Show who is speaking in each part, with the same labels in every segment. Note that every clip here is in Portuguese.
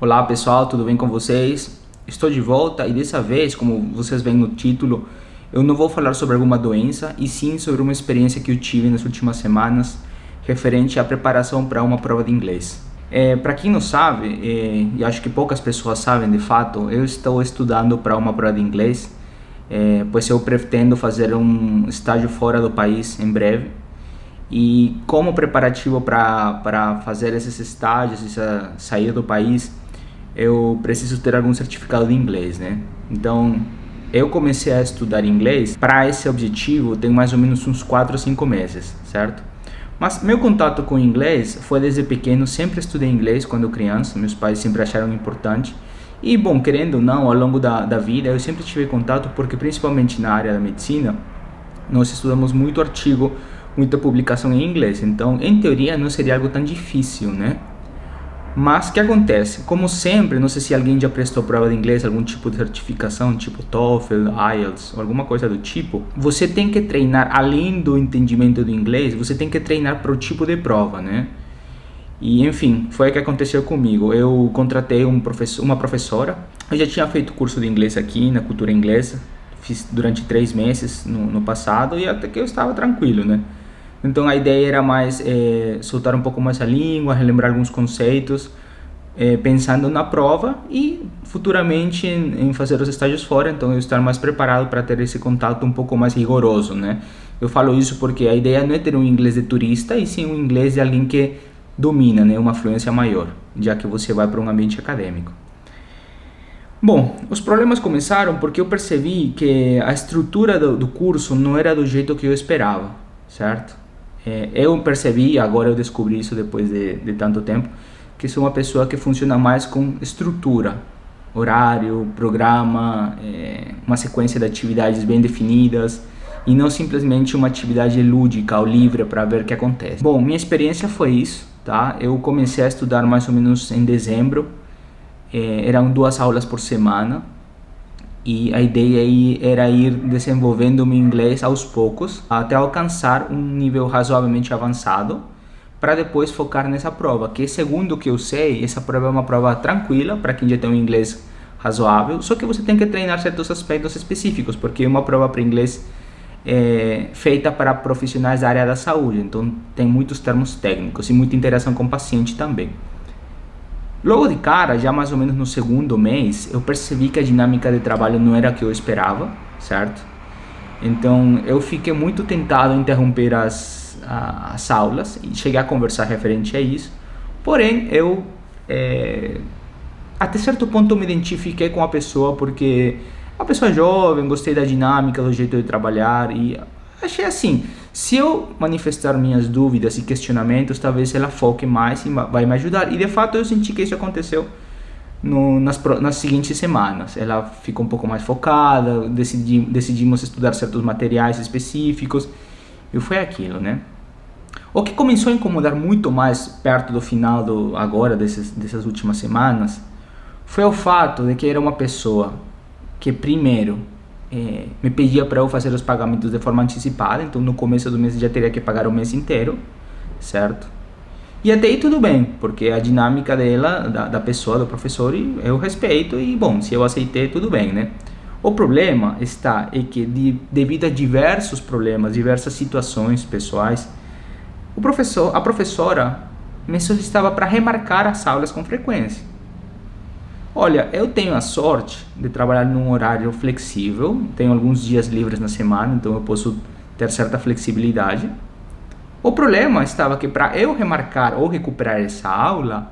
Speaker 1: Olá pessoal, tudo bem com vocês? Estou de volta e dessa vez, como vocês veem no título, eu não vou falar sobre alguma doença e sim sobre uma experiência que eu tive nas últimas semanas referente à preparação para uma prova de inglês. Para quem não sabe, e acho que poucas pessoas sabem de fato, eu estou estudando para uma prova de inglês, pois eu pretendo fazer um estágio fora do país em breve. E como preparativo para fazer esses estágios e sair do país, eu preciso ter algum certificado de inglês, né? Então, eu comecei a estudar inglês para esse objetivo tem mais ou menos uns 4 ou 5 meses, certo? Mas meu contato com o inglês foi desde pequeno, sempre estudei inglês quando criança, meus pais sempre acharam importante. E, bom, querendo ou não, ao longo da vida, eu sempre tive contato porque, principalmente na área da medicina, nós estudamos muito artigo, muita publicação em inglês, então em teoria não seria algo tão difícil, né? Mas o que acontece? Como sempre, não sei se alguém já prestou prova de inglês, algum tipo de certificação, tipo TOEFL, IELTS, ou alguma coisa do tipo, você tem que treinar, além do entendimento do inglês, você tem que treinar para o tipo de prova, né? E enfim, foi o que aconteceu comigo. Eu contratei uma professora, eu já tinha feito curso de inglês aqui na cultura inglesa, fiz durante 3 meses no passado e até que eu estava tranquilo, né? Então a ideia era mais soltar um pouco mais a língua, relembrar alguns conceitos, pensando na prova e futuramente em fazer os estágios fora, então eu estar mais preparado para ter esse contato um pouco mais rigoroso, né? Eu falo isso porque a ideia não é ter um inglês de turista, e sim um inglês de alguém que domina, né? Uma fluência maior, já que você vai para um ambiente acadêmico. Bom, os problemas começaram porque eu percebi que a estrutura do curso não era do jeito que eu esperava, certo? Eu percebi, agora eu descobri isso depois de tanto tempo, que sou uma pessoa que funciona mais com estrutura, horário, programa, uma sequência de atividades bem definidas e não simplesmente uma atividade lúdica ou livre para ver o que acontece. Bom, minha experiência foi isso, tá? Eu comecei a estudar mais ou menos em dezembro, eram 2 aulas por semana. E a ideia aí era ir desenvolvendo o meu inglês aos poucos, até alcançar um nível razoavelmente avançado, para depois focar nessa prova, que segundo o que eu sei, essa prova é uma prova tranquila, para quem já tem um inglês razoável, só que você tem que treinar certos aspectos específicos, porque é uma prova para inglês feita para profissionais da área da saúde, então tem muitos termos técnicos e muita interação com o paciente também. Logo de cara, já mais ou menos no segundo mês, eu percebi que a dinâmica de trabalho não era a que eu esperava, certo? Então, eu fiquei muito tentado a interromper as aulas e cheguei a conversar referente a isso. Porém, eu, até certo ponto, me identifiquei com a pessoa porque é uma pessoa jovem, gostei da dinâmica, do jeito de trabalhar e achei assim, se eu manifestar minhas dúvidas e questionamentos, talvez ela foque mais e vai me ajudar. E de fato eu senti que isso aconteceu nas seguintes semanas. Ela ficou um pouco mais focada, decidimos estudar certos materiais específicos e foi aquilo, né? O que começou a incomodar muito mais perto do final agora dessas últimas semanas foi o fato de que era uma pessoa que primeiro me pedia para eu fazer os pagamentos de forma antecipada, então no começo do mês já teria que pagar o mês inteiro, certo? E até aí tudo bem, porque a dinâmica dela, da pessoa, do professor, eu respeito e, bom, se eu aceitei, tudo bem, né? O problema é que devido a diversos problemas, diversas situações pessoais, a professora me solicitava para remarcar as aulas com frequência. Olha, eu tenho a sorte de trabalhar num horário flexível, tenho alguns dias livres na semana, então eu posso ter certa flexibilidade. O problema estava que para eu remarcar ou recuperar essa aula,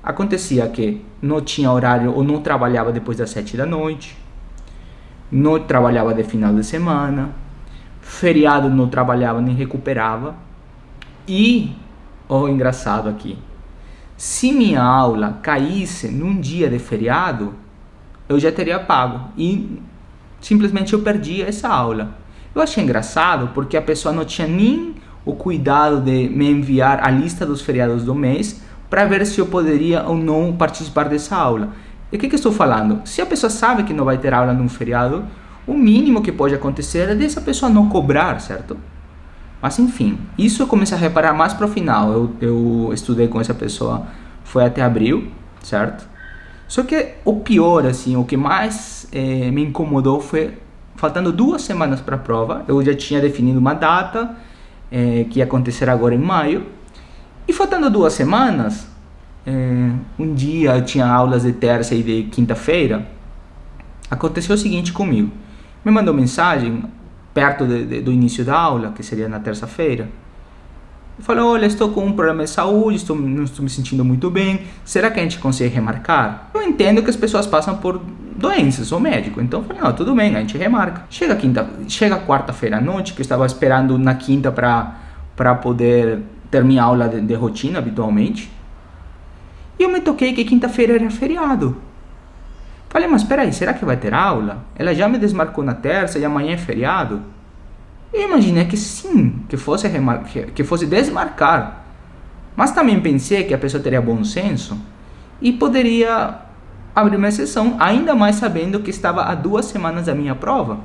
Speaker 1: acontecia que não tinha horário ou não trabalhava depois das 7 da noite, não trabalhava de final de semana, feriado não trabalhava nem recuperava. E, engraçado aqui, se minha aula caísse num dia de feriado, eu já teria pago e simplesmente eu perdia essa aula. Eu achei engraçado porque a pessoa não tinha nem o cuidado de me enviar a lista dos feriados do mês para ver se eu poderia ou não participar dessa aula. E o que eu estou falando? Se a pessoa sabe que não vai ter aula num feriado, o mínimo que pode acontecer é dessa pessoa não cobrar, certo? Mas enfim, isso eu comecei a reparar mais para o final. Eu estudei com essa pessoa, foi até abril, certo? Só que o pior, assim, o que mais me incomodou foi, faltando 2 semanas para a prova, eu já tinha definido uma data que ia acontecer agora em maio, e faltando 2 semanas, um dia eu tinha aulas de terça e de quinta-feira, aconteceu o seguinte comigo, me mandou mensagem perto do início da aula, que seria na terça-feira, falou, olha, estou com um problema de saúde, não estou me sentindo muito bem, será que a gente consegue remarcar? Eu entendo que as pessoas passam por doenças, sou médico, então eu falei, não, tudo bem, a gente remarca. Chega quarta-feira à noite, que eu estava esperando na quinta para poder ter minha aula de rotina habitualmente, e eu me toquei que quinta-feira era feriado. Falei, mas espera aí, será que vai ter aula? Ela já me desmarcou na terça e amanhã é feriado? Eu imaginei que sim, que fosse desmarcar. Mas também pensei que a pessoa teria bom senso e poderia abrir uma exceção, ainda mais sabendo que estava a 2 semanas da minha prova.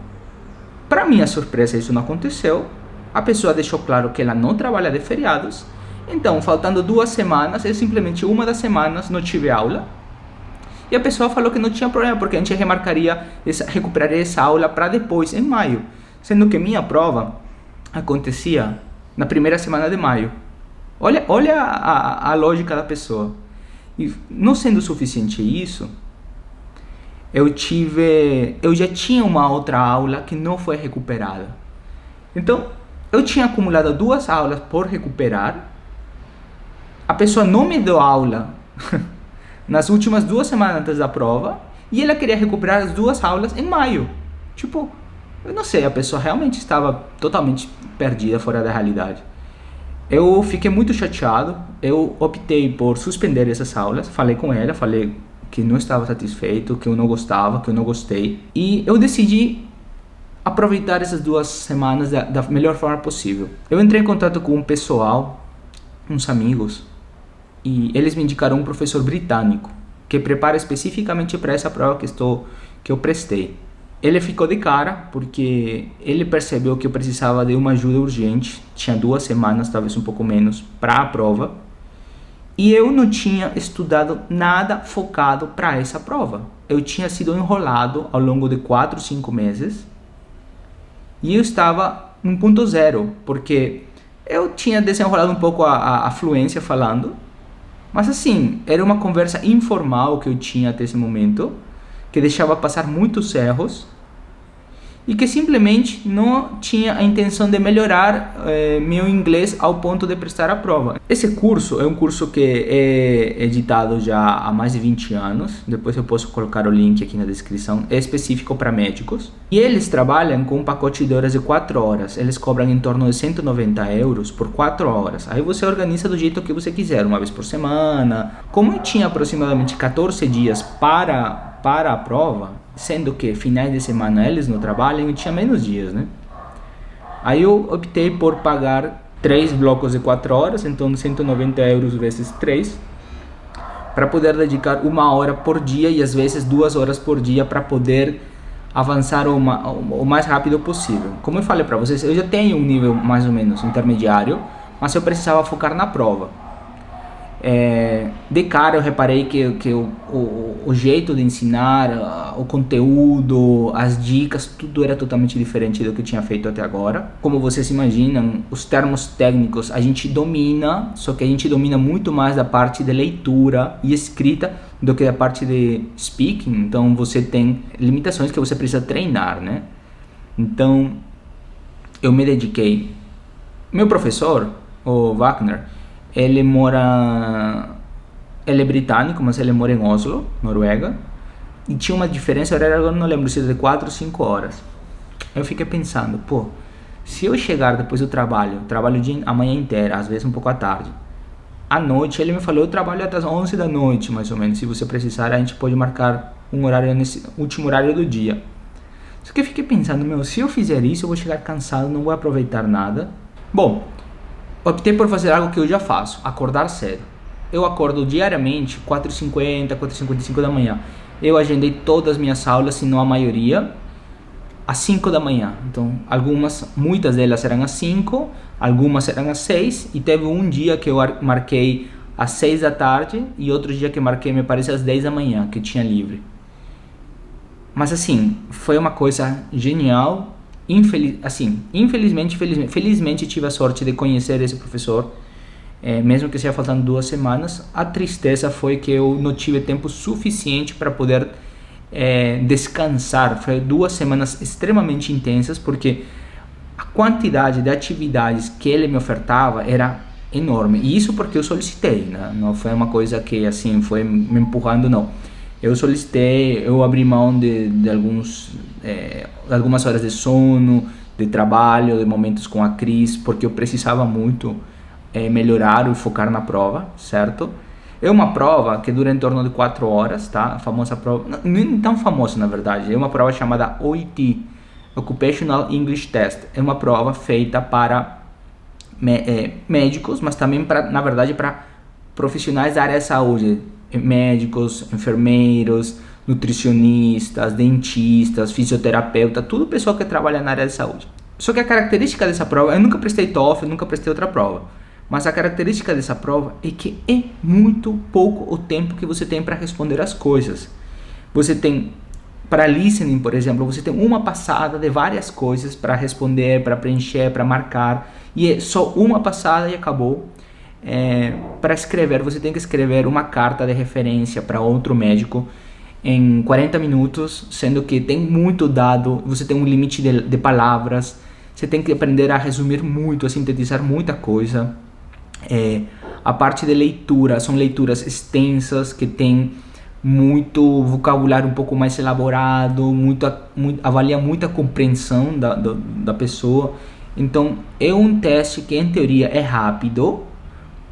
Speaker 1: Para minha surpresa, isso não aconteceu. A pessoa deixou claro que ela não trabalha de feriados. Então, faltando 2 semanas, eu simplesmente uma das semanas não tive aula. E a pessoa falou que não tinha problema, porque a gente recuperaria essa aula para depois, em maio. Sendo que minha prova acontecia na primeira semana de maio. Olha a lógica da pessoa. E não sendo suficiente isso, eu já tinha uma outra aula que não foi recuperada. Então, eu tinha acumulado 2 aulas por recuperar. A pessoa não me deu aula nas últimas 2 semanas antes da prova e ela queria recuperar as 2 aulas em maio. Tipo, eu não sei, a pessoa realmente estava totalmente perdida, fora da realidade. Eu fiquei muito chateado, eu optei por suspender essas aulas, falei com ela, falei que não estava satisfeito, que eu não gostava, que eu não gostei. E eu decidi aproveitar essas 2 semanas da melhor forma possível. Eu entrei em contato com um pessoal, uns amigos, e eles me indicaram um professor britânico, que prepara especificamente para essa prova que eu prestei. Ele ficou de cara porque ele percebeu que eu precisava de uma ajuda urgente. Tinha 2 semanas, talvez um pouco menos, para a prova. E eu não tinha estudado nada focado para essa prova. Eu tinha sido enrolado ao longo de 4, 5 meses. E eu estava em ponto zero, porque eu tinha desenrolado um pouco a fluência falando. Mas assim, era uma conversa informal que eu tinha até esse momento, que deixava passar muitos erros e que simplesmente não tinha a intenção de melhorar meu inglês ao ponto de prestar a prova. Esse curso é um curso que é editado já há mais de 20 anos, depois eu posso colocar o link aqui na descrição, é específico para médicos, e eles trabalham com um pacote de horas de 4 horas, eles cobram em torno de 190 euros por 4 horas, aí você organiza do jeito que você quiser, uma vez por semana. Como eu tinha aproximadamente 14 dias para a prova, sendo que finais de semana eles não trabalham, eu tinha menos dias, né? Aí eu optei por pagar 3 blocos de 4 horas, então 190 euros vezes 3, para poder dedicar 1 hora por dia e às vezes 2 horas por dia para poder avançar o mais rápido possível. Como eu falei para vocês, eu já tenho um nível mais ou menos intermediário, mas eu precisava focar na prova. De cara eu reparei que o jeito de ensinar, o conteúdo, as dicas, tudo era totalmente diferente do que eu tinha feito até agora. Como vocês imaginam, os termos técnicos a gente domina, só que a gente domina muito mais da parte de leitura e escrita do que da parte de speaking. Então você tem limitações que você precisa treinar, né? Então eu me dediquei. Meu professor, o Wagner, ele é britânico, mas ele mora em Oslo, Noruega, e tinha uma diferença horária, agora não lembro se era de 4 ou 5 horas. Eu fiquei pensando, pô, se eu chegar depois do trabalho a manhã inteira, às vezes um pouco à tarde, à noite, ele me falou, eu trabalho até as 11 da noite, mais ou menos, se você precisar, a gente pode marcar um horário nesse último horário do dia. Só que eu fiquei pensando, se eu fizer isso, eu vou chegar cansado, não vou aproveitar nada. Bom, optei por fazer algo que eu já faço, acordar cedo. Eu acordo diariamente, 4h50, 4h55 da manhã. Eu agendei todas as minhas aulas, se não a maioria, às 5 da manhã. Então, muitas delas eram às 5, algumas eram às 6, e teve um dia que eu marquei às 6 da tarde e outro dia que marquei, me parece, às 10 da manhã, que tinha livre. Mas assim, foi uma coisa genial. Felizmente tive a sorte de conhecer esse professor, mesmo que seja faltando 2 semanas. A tristeza foi que eu não tive tempo suficiente para poder descansar. Foi 2 semanas extremamente intensas, porque a quantidade de atividades que ele me ofertava era enorme. E isso porque eu solicitei, né? Não foi uma coisa que assim foi me empurrando, não. Eu solicitei, eu abri mão de algumas horas de sono, de trabalho, de momentos com a Cris, porque eu precisava muito melhorar e focar na prova, certo? É uma prova que dura em torno de 4 horas, tá? A famosa prova, não tão famosa na verdade, é uma prova chamada OET, Occupational English Test. É uma prova feita para médicos, mas também na verdade para profissionais da área de saúde, médicos, enfermeiros, nutricionistas, dentistas, fisioterapeuta, tudo pessoal que trabalha na área de saúde. Só que a característica dessa prova, eu nunca prestei TOEFL, nunca prestei outra prova, mas a característica dessa prova é que é muito pouco o tempo que você tem para responder as coisas. Você tem, para listening, por exemplo, você tem uma passada de várias coisas para responder, para preencher, para marcar, e é só uma passada e acabou. Para escrever, você tem que escrever uma carta de referência para outro médico em 40 minutos, sendo que tem muito dado, você tem um limite de palavras, você tem que aprender a resumir muito, a sintetizar muita coisa. A parte de leitura, são leituras extensas que tem muito vocabulário um pouco mais elaborado, avalia muita compreensão da pessoa. Então é um teste que em teoria é rápido,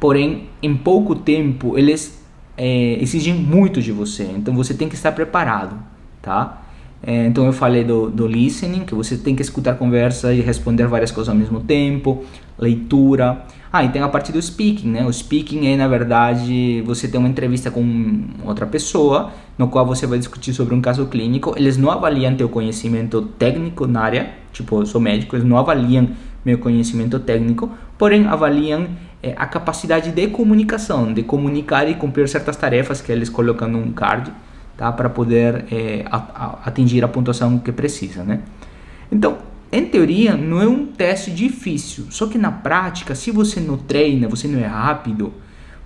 Speaker 1: porém em pouco tempo eles exigem muito de você, então você tem que estar preparado, tá? Então eu falei do listening, que você tem que escutar conversa e responder várias coisas ao mesmo tempo, leitura. E tem a parte do speaking, né? O speaking é, na verdade, você tem uma entrevista com outra pessoa, no qual você vai discutir sobre um caso clínico. Eles não avaliam teu conhecimento técnico na área, tipo, eu sou médico, eles não avaliam meu conhecimento técnico, porém avaliam a capacidade de comunicação, de comunicar e cumprir certas tarefas que eles colocam num card, tá? Para poder atingir a pontuação que precisa, né? Então, em teoria, não é um teste difícil, só que na prática, se você não treina, você não é rápido,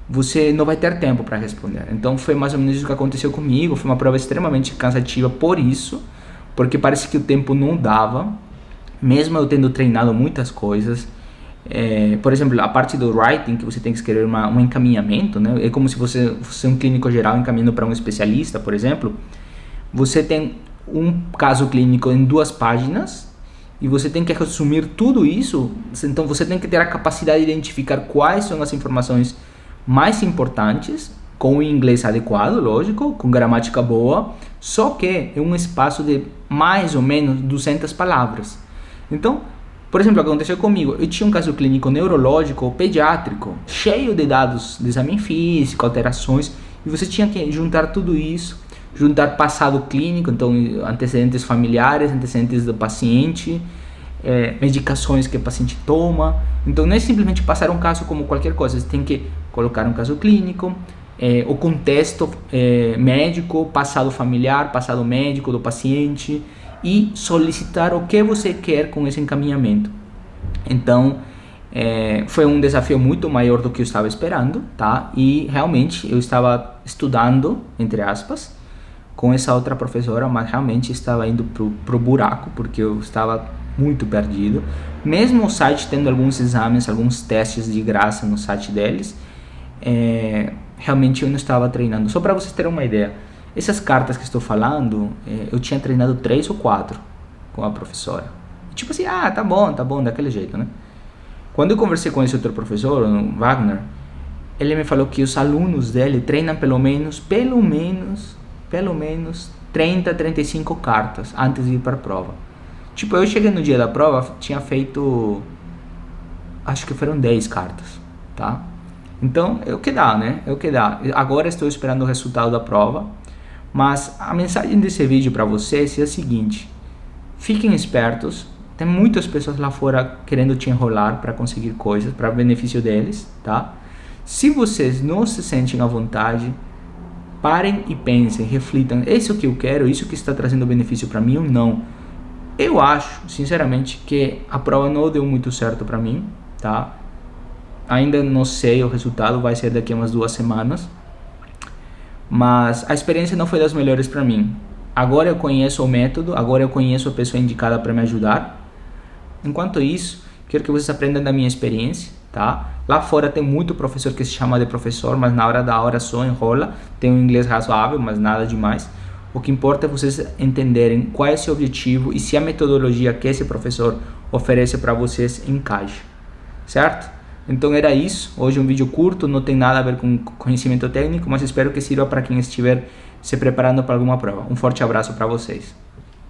Speaker 1: você não vai ter tempo para responder. Então foi mais ou menos isso que aconteceu comigo. Foi uma prova extremamente cansativa por isso, porque parece que o tempo não dava, mesmo eu tendo treinado muitas coisas. Por exemplo, a parte do writing, que você tem que escrever um encaminhamento, né? É como se você fosse um clínico geral encaminhando para um especialista, por exemplo. Você tem um caso clínico em 2 páginas e você tem que resumir tudo isso. Então você tem que ter a capacidade de identificar quais são as informações mais importantes, com o inglês adequado, lógico, com gramática boa, só que é um espaço de mais ou menos 200 palavras. Então, por exemplo, aconteceu comigo, eu tinha um caso clínico neurológico pediátrico, cheio de dados de exame físico, alterações, e você tinha que juntar tudo isso, juntar passado clínico, então antecedentes familiares, antecedentes do paciente, medicações que o paciente toma. Então não é simplesmente passar um caso como qualquer coisa, você tem que colocar um caso clínico, o contexto médico, passado familiar, passado médico do paciente, e solicitar o que você quer com esse encaminhamento. Então foi um desafio muito maior do que eu estava esperando, tá? E realmente eu estava estudando, entre aspas, com essa outra professora, mas realmente estava indo pro buraco, porque eu estava muito perdido. Mesmo o site tendo alguns exames, alguns testes de graça no site deles, realmente eu não estava treinando. Só para vocês terem uma ideia, essas cartas que estou falando, eu tinha treinado 3 ou 4 com a professora. Tipo assim, tá bom, daquele jeito, né? Quando eu conversei com esse outro professor, o Wagner, ele me falou que os alunos dele treinam pelo menos 30, 35 cartas antes de ir para a prova. Tipo, eu cheguei no dia da prova, tinha feito, acho que foram 10 cartas, tá? Então, é o que dá, né? É o que dá. Agora estou esperando o resultado da prova, mas a mensagem desse vídeo para vocês é a seguinte: fiquem espertos, tem muitas pessoas lá fora querendo te enrolar para conseguir coisas, para benefício deles, tá? Se vocês não se sentem à vontade, parem e pensem, reflitam, esse é o que eu quero, isso que está trazendo benefício para mim ou não? Eu acho, sinceramente, que a prova não deu muito certo para mim, tá? Ainda não sei o resultado, vai ser daqui a umas 2 semanas. Mas a experiência não foi das melhores para mim. Agora eu conheço o método, agora eu conheço a pessoa indicada para me ajudar. Enquanto isso, quero que vocês aprendam da minha experiência, tá? Lá fora tem muito professor que se chama de professor, mas na hora da hora só enrola. Tem um inglês razoável, mas nada demais. O que importa é vocês entenderem qual é esse objetivo e se a metodologia que esse professor oferece para vocês encaixa, certo? Então era isso. Hoje um vídeo curto, não tem nada a ver com conhecimento técnico, mas espero que sirva para quem estiver se preparando para alguma prova. Um forte abraço para vocês.